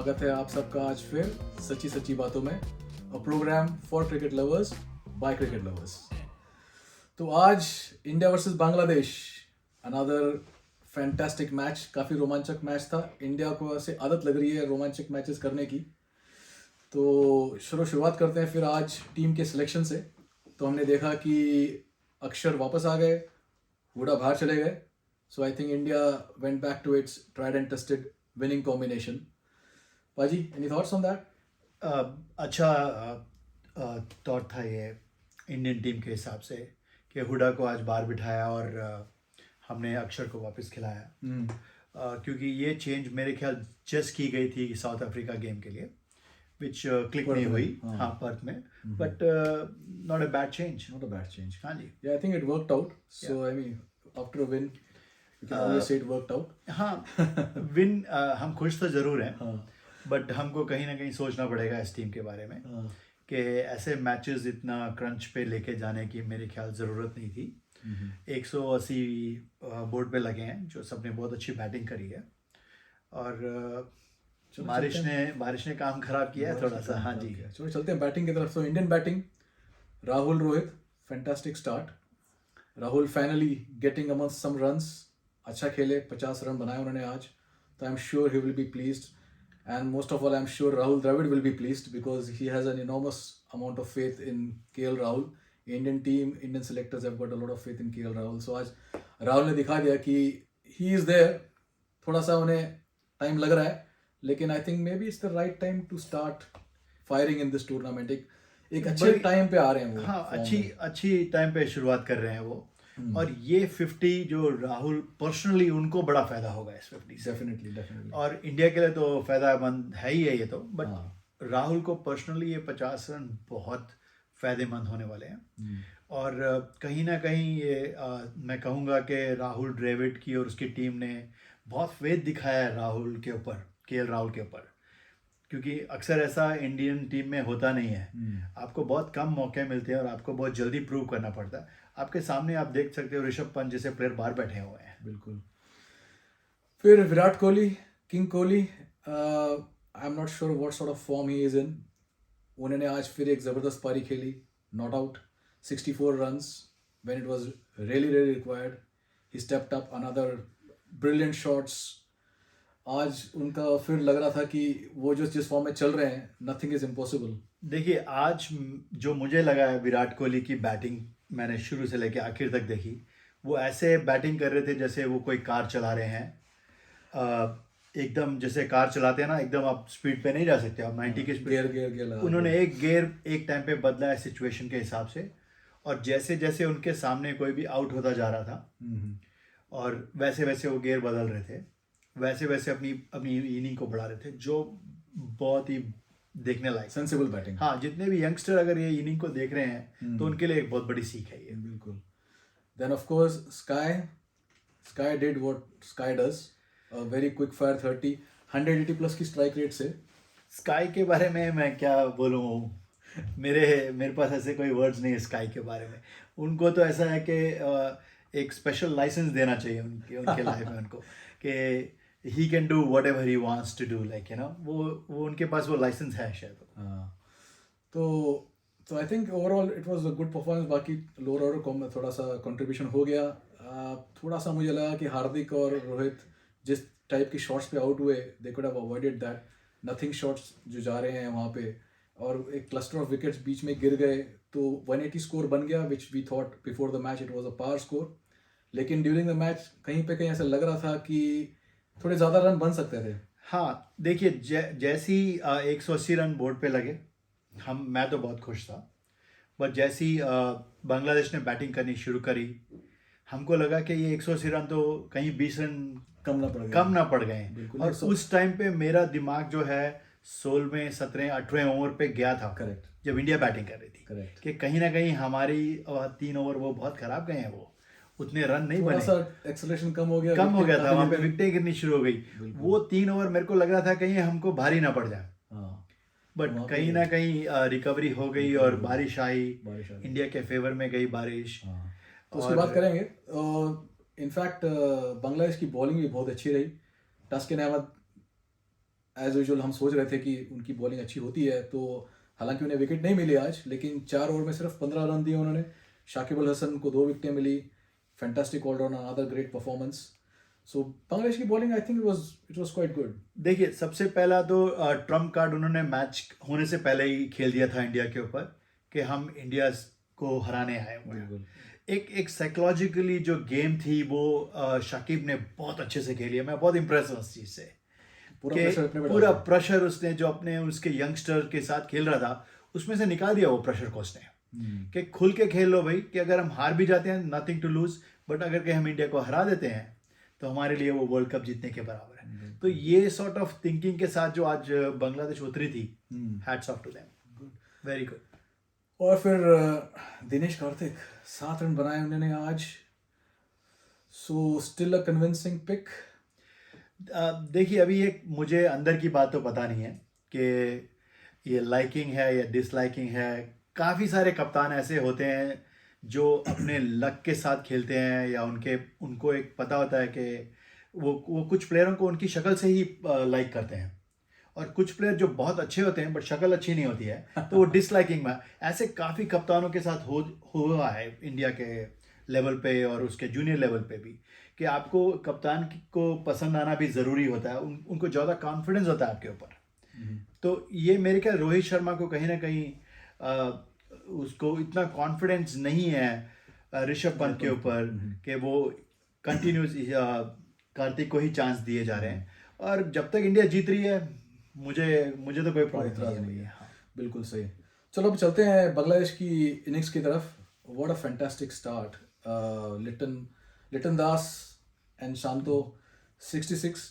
स्वागत है आप सबका आज फिर सच्ची सच्ची बातों में, a program for cricket lovers by cricket lovers. तो आज India versus Bangladesh, another fantastic match, काफ़ी रोमांचक मैच था। इंडिया को ऐसे आदत लग रही है रोमांचक मैचेस करने की। तो शुरुआत करते हैं फिर आज टीम के सिलेक्शन से। तो हमने देखा कि अक्षर वापस आ गए, हुडा बाहर चले गए। So I think India went back to its tried and tested winning combination. पाजी, एनी थॉट्स ऑन दैट? अच्छा थॉट था ये इंडियन टीम के हिसाब से कि हुडा को आज बाहर बिठाया और हमने अक्षर को वापस खिलाया। क्योंकि ये चेंज मेरे ख्याल जस्ट की गई थी साउथ अफ्रीका गेम के लिए, विच क्लिक नहीं हुई। हाँ, पर्थ में, but not a bad change. Not a bad change. हाँ जी। Yeah, I think it worked out. So I mean, after a win, you can always say it worked out. हाँ, win हम खुश तो ज़रूर हैं, हाँ, बट हमको कहीं ना कहीं सोचना पड़ेगा इस टीम के बारे में हाँ, कि ऐसे मैचेस इतना क्रंच पे लेके जाने की मेरे ख्याल ज़रूरत नहीं थी। 180 बोर्ड पे लगे हैं, जो सबने बहुत अच्छी बैटिंग करी है, और बारिश ने काम खराब किया है थोड़ा सा। हाँ जी। चलो चलते हैं बैटिंग की तरफ। तो Indian batting, Rahul Rohit, fantastic start. Rahul finally getting amongst some runs, अच्छा खेले, 50 रन बनाए उन्होंने आज। तो I am sure he will be pleased, and most of all I'm sure Rahul Dravid will be pleased because he has an enormous amount of faith in KL Rahul. Indian team, Indian selectors have got a lot of faith in KL Rahul. So आज राहुल ने दिखा दिया कि he is there. थोड़ा सा उन्हें time लग रहा है, लेकिन I think maybe it's the right time to start firing in this tournament. एक अच्छे टाइम पे आ रहे हैं वो। हाँ, अच्छी टाइम पे शुरुआत कर रहे हैं वो। और ये 50 जो राहुल पर्सनली, उनको बड़ा फायदा होगा इस 50 से। डेफिनेटली। और इंडिया के लिए तो फायदेमंद है ही है ये तो, बट राहुल को पर्सनली ये 50 रन बहुत फायदेमंद होने वाले हैं। और कहीं ना कहीं ये मैं कहूँगा कि राहुल द्रविड़ की और उसकी टीम ने बहुत फेथ दिखाया है राहुल के ऊपर, केएल राहुल के ऊपर, क्योंकि अक्सर ऐसा इंडियन टीम में होता नहीं है। आपको बहुत कम मौके मिलते हैं और आपको बहुत जल्दी प्रूव करना पड़ता है। आपके सामने आप देख सकते हो ऋषभ पंत जैसे प्लेयर बाहर बैठे हुए हैं। बिल्कुल। फिर Virat Kohli, king Kohli, I am not sure what sort of form he is in. उन्होंने आज फिर एक ज़बरदस्त पारी खेली, not out, 64 runs when it was really required. He stepped up, another brilliant shots. आज उनका फिर लग रहा था कि वो जिस फॉर्म में चल रहे हैं, नथिंग इज इम्पॉसिबल। देखिए, आज जो मुझे लगा है विराट कोहली की बैटिंग, मैंने शुरू से लेकर आखिर तक देखी, वो ऐसे बैटिंग कर रहे थे जैसे वो कोई कार चला रहे हैं। एकदम जैसे कार चलाते हैं ना, एकदम आप स्पीड पे नहीं जा सकते, आप 90 की स्पीड। गेयर लगा। उन्होंने एक गेयर एक टाइम पे बदला है सिचुएशन के हिसाब से, और जैसे जैसे उनके सामने कोई भी आउट होता जा रहा था और वैसे वैसे वो गेयर बदल रहे थे, वैसे वैसे अपनी इनिंग को बढ़ा रहे थे, जो बहुत ही देखने लायक, सेंसिबल बैटिंग। हाँ, जितने भी यंगस्टर अगर ये इनिंग को देख रहे हैं तो उनके लिए एक बहुत बड़ी सीख है ये। बिल्कुल। Then of course Sky did what Sky does, a very quick fire 30, 180 plus की स्ट्राइक रेट से। स्काई के बारे में मैं क्या बोलूँ, मेरे पास ऐसे कोई वर्ड्स नहीं है स्काई के बारे में। उनको तो ऐसा है कि एक स्पेशल लाइसेंस देना चाहिए उनके लाइफ में उनको, कि he can do whatever he wants to do, like you know, वो उनके पास वो लाइसेंस है शायद। हाँ, तो I think overall it was a good performance. बाकी लोअर ऑर्डर को में थोड़ा सा कंट्रीब्यूशन हो गया। थोड़ा सा मुझे लगा कि हार्दिक और रोहित जिस टाइप की शॉट्स पे आउट हुए, they could have avoided that. Nothing shots जो जा रहे हैं वहाँ पे, और एक क्लस्टर ऑफ विकेट्स बीच में गिर गए, तो 180 स्कोर बन गया, which we thought before the match it was a power score. लेकिन ड्यूरिंग द मैच कहीं पे कहीं ऐसा लग रहा था कि थोड़े ज़्यादा रन बन सकते थे। हाँ, देखिए, जैसी 180 रन बोर्ड पे लगे, मैं तो बहुत खुश था, बट जैसी बांग्लादेश ने बैटिंग करनी शुरू करी, हमको लगा कि ये 180 रन तो कहीं 20 रन कम ना पड़ गए। और उस टाइम पे मेरा दिमाग जो है 16वें 17वें 18वें ओवर पे गया था। करेक्ट। जब इंडिया बैटिंग कर रही थी, करेक्ट, कि कहीं ना कहीं हमारी 3 ओवर वो बहुत खराब गए हैं, वो उतने रन नहीं बने, थोड़ा सा एक्सेलरेशन कम हो गया था, वहाँ पे विकेटें गिरनी शुरू हो गई। वो 3 ओवर मेरे को लग रहा था कहीं हमको भारी ना पड़ जाए, बट कहीं ना कहीं रिकवरी हो गई और बारिश आई, इंडिया के फेवर में गई बारिश। तो उसकी बात करेंगे। इनफैक्ट बांग्लादेश की बॉलिंग भी बहुत अच्छी रही। टस्किन अहमद एज यूजुअल हम सोच रहे थे कि उनकी बॉलिंग अच्छी होती है, तो हालांकि उन्हें विकेट नहीं मिली आज, लेकिन 4 ओवर में सिर्फ 15 रन दिए उन्होंने। शाकिब अल हसन को 2 विकेटें मिली। Fantastic allrounder, another great performance. So Bangladesh की bowling I think it was quite good. देखिए, सबसे पहला तो ट्रम्प कार्ड उन्होंने मैच होने से पहले ही खेल दिया था इंडिया के ऊपर कि हम इंडिया को हराने आए हुए हैं। एक साइकोलॉजिकली जो गेम थी वो शाकिब ने बहुत अच्छे से खेली है। मैं बहुत इम्प्रेस हूँ उस चीज़ से। पूरा प्रेशर उसने जो अपने उसके यंगस्टर के साथ खेल रहा था उसमें से निकाल दिया वो प्रेशर को उसने। कि खुल के खेल लो भाई, कि अगर हम हार भी जाते हैं नथिंग टू लूज, बट अगर कि हम इंडिया को हरा देते हैं तो हमारे लिए वो वर्ल्ड कप जीतने के बराबर है। तो ये सॉर्ट ऑफ थिंकिंग के साथ जो आज बांग्लादेश उतरी थी, hats off to them, very good. और फिर दिनेश कार्तिक 7 रन बनाए उन्होंने आज। So still a convincing pick. देखिए, अभी एक मुझे अंदर की बात तो पता नहीं है कि ये लाइकिंग है या डिसलाइकिंग है। काफ़ी सारे कप्तान ऐसे होते हैं जो अपने लक के साथ खेलते हैं, या उनको एक पता होता है कि वो कुछ प्लेयरों को उनकी शक्ल से ही लाइक करते हैं, और कुछ प्लेयर जो बहुत अच्छे होते हैं बट शक्ल अच्छी नहीं होती है तो वो डिसलाइकिंग में। ऐसे काफ़ी कप्तानों के साथ हुआ है इंडिया के लेवल पे और उसके जूनियर लेवल पे भी, कि आपको कप्तान को पसंद आना भी ज़रूरी होता है। उनको ज़्यादा कॉन्फिडेंस होता है आपके ऊपर। तो ये मेरे ख्याल रोहित शर्मा को कहीं ना कहीं उसको इतना कॉन्फिडेंस नहीं है ऋषभ पंत के ऊपर कि वो कंटिन्यूस कार्तिक को ही चांस दिए जा रहे हैं। और जब तक इंडिया जीत रही है मुझे तो कोई प्रॉब्लम नहीं है। हाँ, बिल्कुल सही। चलो अब चलते हैं बांग्लादेश की इनिंग्स की तरफ। What a fantastic start. Liton Das and Shanto 66,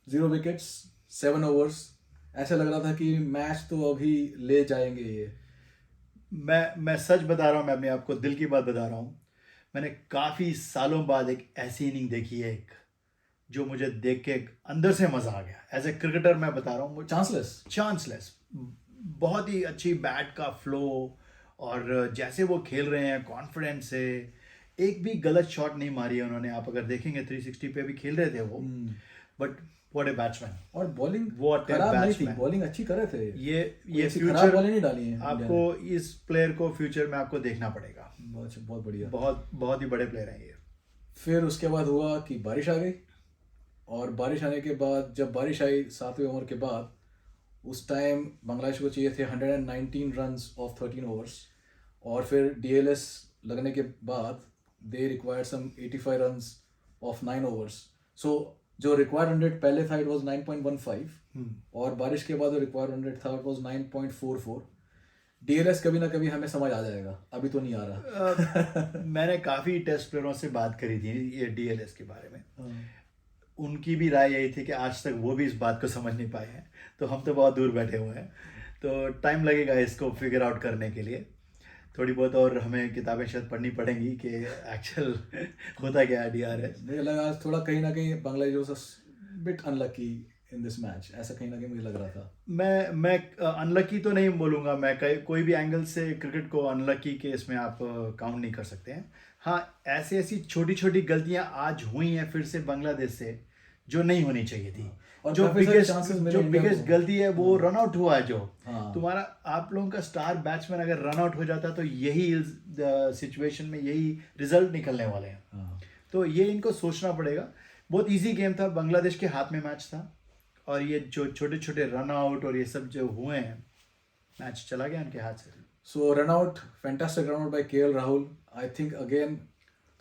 0 wickets, 7 overs. ऐसा लग रहा था कि मैच तो अभी ले जाएंगे ये। मैं सच बता रहा हूँ, मैं आपको दिल की बात बता रहा हूँ। मैंने काफ़ी सालों बाद एक ऐसी इनिंग देखी है, एक जो मुझे देख के अंदर से मज़ा आ गया। एज ए क्रिकेटर मैं बता रहा हूँ, चांसलेस। बहुत ही अच्छी बैट का फ्लो, और जैसे वो खेल रहे हैं कॉन्फिडेंस से, एक भी गलत शॉट नहीं मारी है उन्होंने। आप अगर देखेंगे 360 पे भी खेल रहे थे वो, बट व्हाट ए बैट्समैन। और बॉलिंग खराब नहीं थी, बॉलिंग अच्छी कर रहे थे। ये फ्यूचर बॉलिंग नहीं डाली है आपको, इस प्लेयर को फ्यूचर में आपको देखना पड़ेगा। बहुत बढ़िया, बहुत ही बड़े प्लेयर हैं ये। फिर उसके बाद हुआ कि बारिश आ गई, और बारिश आने के बाद जब बारिश आई 7वें ओवर के बाद, उस टाइम बांग्लादेश को चाहिए थे 119 रन्स ऑफ 13 ओवर्स, और फिर डीएलएस लगने के बाद they required some 85 runs of 9 overs. So जो रिक्वायर्ड 100 पहले था इट वाज 9.15, और बारिश के बाद जो रिक्वायर्ड 100 था इट वाज 9.44। डीएलएस कभी ना कभी हमें समझ आ जाएगा, अभी तो नहीं आ रहा। मैंने काफ़ी टेस्ट प्लेयरों से बात करी थी ये डीएलएस के बारे में। उनकी भी राय यही थी कि आज तक वो भी इस बात को समझ नहीं पाए हैं, तो हम तो बहुत दूर बैठे हुए हैं। तो टाइम लगेगा इसको फिगर आउट करने के लिए, थोड़ी बहुत और हमें किताबें शायद पढ़नी पड़ेंगी कि एक्चुअल होता क्या है डीआरएस। मुझे लगा थोड़ा कहीं ना कहीं Bangladesh was bit unlucky in this match, ऐसा कहीं ना कहीं मुझे लग रहा था। मैं अनलकी तो नहीं बोलूँगा, मैं कोई भी एंगल से क्रिकेट को अनलकी के इसमें आप काउंट नहीं कर सकते हैं। हाँ, ऐसी छोटी छोटी गलतियाँ आज हुई हैं फिर से बांग्लादेश से, जो नहीं होनी चाहिए थी। और जो बिगेस्ट गलती है वो रन आउट हुआ है। जो तुम्हारा आप लोगों का स्टार बैट्समैन अगर रन आउट हो जाता तो यही सिचुएशन में यही रिजल्ट निकलने वाले हैं। तो ये इनको सोचना पड़ेगा। बहुत इजी गेम था, बांग्लादेश के हाथ में मैच था, और ये जो छोटे छोटे रन आउट और ये सब जो हुए हैं, मैच चला गया उनके हाथ से। So run out, fantastic run out by KL Rahul. I think again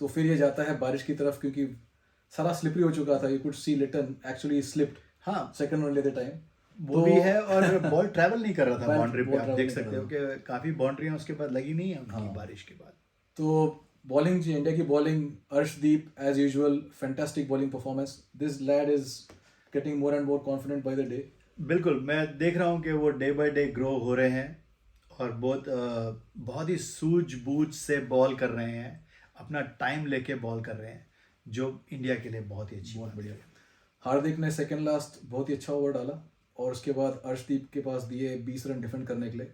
तो फिर ये जाता है बारिश की तरफ, क्योंकि सारा स्लिपरी हो चुका था। You could see Liton actually slipped. हाँ, सेकंड वन लेते टाइम वो भी है, और बॉल ट्रैवल नहीं कर रहा था बाउंड्री पे। आप देख सकते हो कि काफ़ी बाउंड्रियाँ उसके बाद लगी नहीं है उनकी बारिश के बाद। तो बॉलिंग, इंडिया की bowling, Arshdeep as usual fantastic bowling performance. This lad is getting more and more confident by the day. बिल्कुल, मैं देख रहा हूँ कि वो डे बाय डे ग्रो हो रहे हैं, और बहुत ही सूझबूझ से बॉल कर रहे हैं, अपना टाइम लेके बॉल कर रहे हैं, जो इंडिया के लिए बहुत ही अच्छी, बहुत बढ़िया। हार्दिक ने सेकंड लास्ट बहुत ही अच्छा ओवर डाला, और उसके बाद अर्शदीप के पास दिए 20 रन डिफेंड करने के लिए,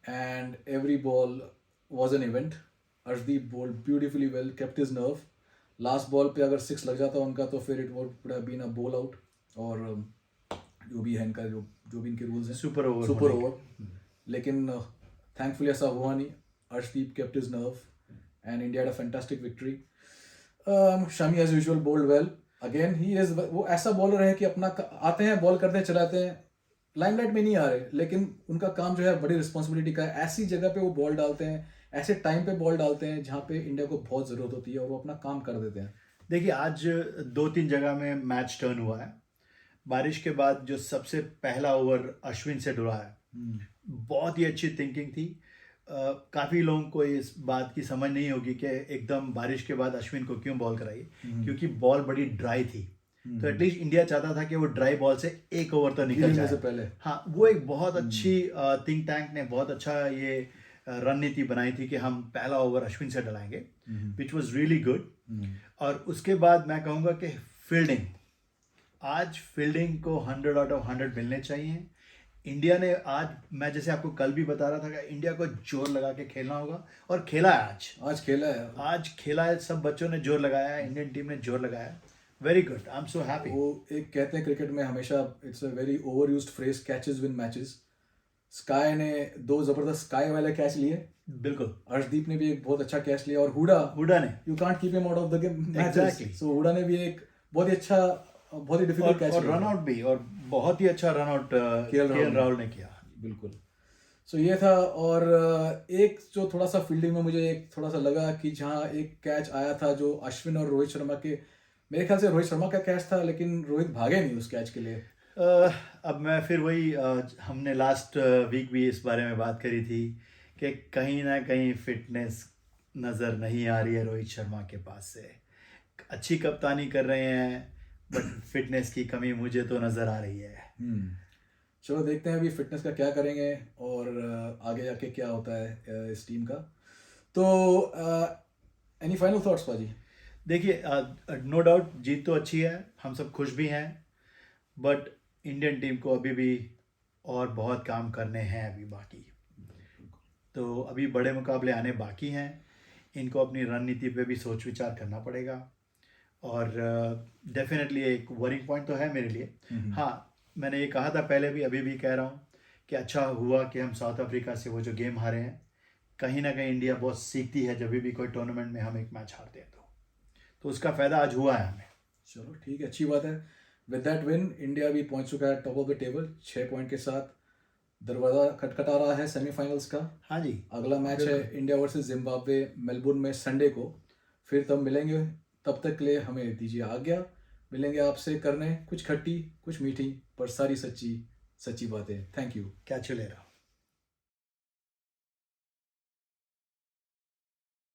and every ball was an event. Arshdeep bowled beautifully well, kept his nerve. Last ball पे अगर 6 लग जाता उनका तो फिर it would have been a ball out, और जो भी है इनका जो भी इनके रूल्स हैं, सुपर ओवर सुपर होने ओवर। लेकिन थैंकफुली ऐसा हुआ नहीं। Arshdeep kept his nerve and India had a fantastic victory. Shami as usual bowled well. Again he is वो ऐसा बॉलर है कि अपना आते हैं, बॉल करते हैं, चलाते हैं, लाइमलाइट में नहीं आ रहे, लेकिन उनका काम जो है बड़ी रिस्पॉन्सिबिलिटी का है। ऐसी जगह पे वो बॉल डालते हैं, ऐसे टाइम पे बॉल डालते हैं जहाँ पे इंडिया को बहुत ज़रूरत होती है, और वो अपना काम कर देते हैं। देखिए आज 2-3 जगह में मैच टर्न हुआ है। बारिश के बाद जो सबसे पहला ओवर अश्विन से डुरा है, बहुत ही अच्छी थिंकिंग थी। काफ़ी लोगों को इस बात की समझ नहीं होगी कि एकदम बारिश के बाद अश्विन को क्यों बॉल कराई, क्योंकि बॉल बड़ी ड्राई थी। तो एटलीस्ट इंडिया चाहता था कि वो ड्राई बॉल से एक ओवर तो निकल जाए से पहले। हाँ, वो एक बहुत अच्छी थिंक टैंक ने बहुत अच्छा ये रणनीति बनाई थी कि हम पहला ओवर अश्विन से डलाएंगे, विच वॉज रियली गुड। और उसके बाद मैं कहूँगा कि फील्डिंग, आज फील्डिंग को 100 आउट ऑफ 100 मिलने चाहिए। इंडिया ने आज, मैं जैसे आपको कल भी बता रहा था कि इंडिया को जोर लगा के खेलना होगा, और खेला है आज खेला है। सब बच्चों ने जोर लगाया है, इंडियन टीम ने जोर लगाया है। Very good, I am so happy. वो एक कहते हैं क्रिकेट में हमेशा, it's a very over used phrase, catches win matches. Sky ने 2 जबरदस्त स्काई वाले कैच लिए, बिल्कुल। अर्शदीप ने भी एक बहुत अच्छा कैच लिया, और हुडा ने, you can't keep him out of the game matches, so Hooda ने भी एक बहुत ही अच्छा, बहुत ही डिफिकल्ट कैच और रन आउट भी, और बहुत ही अच्छा रन आउट केएल राहुल ने किया। बिल्कुल। सो ये था। और एक जो थोड़ा सा फील्डिंग में मुझे एक थोड़ा सा लगा कि जहाँ एक कैच आया था जो अश्विन और रोहित शर्मा के, मेरे ख्याल से रोहित शर्मा का कैच था, लेकिन रोहित भागे नहीं उस कैच के लिए। अब मैं फिर वही, हमने लास्ट वीक भी इस बारे में बात करी थी कि कहीं ना कहीं फिटनेस नज़र नहीं आ रही है रोहित शर्मा के पास से। अच्छी कप्तानी कर रहे हैं, बट फिटनेस की कमी मुझे तो नज़र आ रही है। चलो देखते हैं अभी फिटनेस का क्या करेंगे, और आगे जाके क्या होता है इस टीम का। तो एनी फाइनल थॉट्स पाजी? देखिए, नो डाउट जीत तो अच्छी है, हम सब खुश भी हैं, बट इंडियन टीम को अभी भी और बहुत काम करने हैं अभी बाकी। तो अभी बड़े मुकाबले आने बाकी हैं, इनको अपनी रणनीति पे भी सोच विचार करना पड़ेगा। और डेफिनेटली एक वरिंग पॉइंट तो है मेरे लिए। हाँ, मैंने ये कहा था पहले भी, अभी भी कह रहा हूँ कि अच्छा हुआ कि हम साउथ अफ्रीका से वो जो गेम हारे हैं। कहीं ना कहीं इंडिया बहुत सीखती है जब भी कोई टूर्नामेंट में हम एक मैच हारते हैं, तो उसका फ़ायदा आज हुआ है हमें। चलो ठीक है, अच्छी बात है। विद दैट विन इंडिया भी पहुंच चुका है top of the table 6 point के साथ। दरवाज़ा खटखटा रहा है सेमीफाइनल्स का। हाँ जी, अगला मैच है इंडिया वर्सेस जिम्बाब्वे, मेलबुर्न में संडे को। फिर तब मिलेंगे, तब तक के लिए हमें दीजिए आज्ञा। मिलेंगे आपसे करने कुछ खट्टी कुछ मीठी पर सारी सच्ची सच्ची बातें। Thank you. क्या चलेगा।